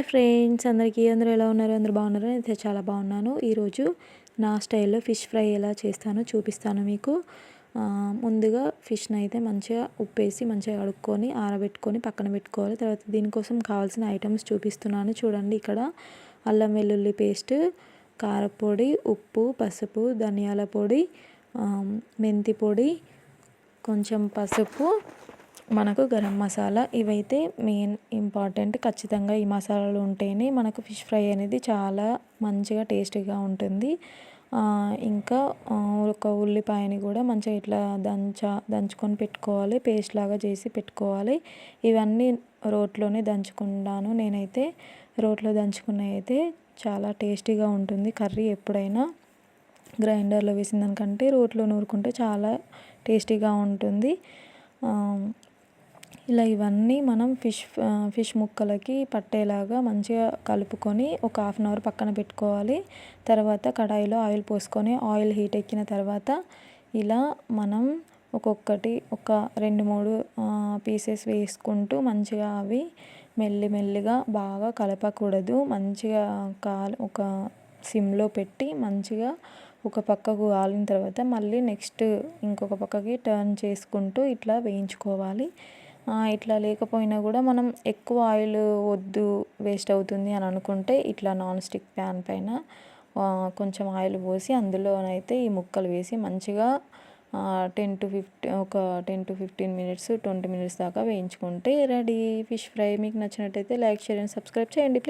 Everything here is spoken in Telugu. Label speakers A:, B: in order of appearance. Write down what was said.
A: హాయ్ ఫ్రెండ్స్, అందరూ ఎలా ఉన్నారు? అందరూ బాగున్నారు? అయితే చాలా బాగున్నాను. ఈరోజు నా స్టైల్లో ఫిష్ ఫ్రై ఎలా చేస్తానో చూపిస్తాను మీకు. ముందుగా ఫిష్ని అయితే మంచిగా ఉప్పేసి మంచిగా కడుక్కొని ఆరబెట్టుకొని పక్కన పెట్టుకోవాలి. తర్వాత దీనికోసం కావాల్సిన ఐటమ్స్ చూపిస్తున్నాను చూడండి. ఇక్కడ అల్లం వెల్లుల్లి పేస్ట్, కారపొడి, ఉప్పు, పసుపు, ధనియాల పొడి, మెంతి పొడి, కొంచెం పసుపు, మనకు గరం మసాలా, ఇవైతే మెయిన్ ఇంపార్టెంట్. ఖచ్చితంగా ఈ మసాలాలు ఉంటేనే మనకు ఫిష్ ఫ్రై అనేది చాలా మంచిగా టేస్టీగా ఉంటుంది. ఇంకా ఒక ఉల్లిపాయని కూడా మంచిగా ఇట్లా దంచుకొని పెట్టుకోవాలి, పేస్ట్ లాగా చేసి పెట్టుకోవాలి. ఇవన్నీ రోట్లోనే దంచుకుంటాను నేనైతే. రోట్లో దంచుకున్నవి అయితే చాలా టేస్టీగా ఉంటుంది కర్రీ. ఎప్పుడైనా గ్రైండర్లో వేసిన దానికంటే రోట్లో నూరుకుంటే చాలా టేస్టీగా ఉంటుంది. ఇలా ఇవన్నీ మనం ఫిష్ ముక్కలకి పట్టేలాగా మంచిగా కలుపుకొని ఒక హాఫ్ అన్ అవర్ పక్కన పెట్టుకోవాలి. తర్వాత కడాయిలో ఆయిల్ పోసుకొని ఆయిల్ హీట్ ఎక్కిన తర్వాత ఇలా మనం ఒక్కొక్కటి ఒక 2-3 పీసెస్ వేసుకుంటూ మంచిగా అవి మెల్లిమెల్లిగా బాగా కలపకూడదు. మంచిగా ఒక సిమ్లో పెట్టి మంచిగా ఒక పక్కకు కాలిన తర్వాత మళ్ళీ నెక్స్ట్ ఇంకొక పక్కకి టర్న్ చేసుకుంటూ ఇట్లా వేయించుకోవాలి. ఇట్లా లేకపోయినా కూడా మనం ఎక్కువ ఆయిల్ వద్దు, వేస్ట్ అవుతుంది అని అనుకుంటే ఇట్లా నాన్ స్టిక్ ప్యాన్ పైన కొంచెం ఆయిల్ పోసి అందులోనైతే ఈ ముక్కలు వేసి మంచిగా 10 to 15 మినిట్స్ 20 మినిట్స్ దాకా వేయించుకుంటే రెడీ ఫిష్ ఫ్రై. మీకు నచ్చినట్టయితే లైక్, షేర్ అండ్ సబ్స్క్రైబ్ చేయండి.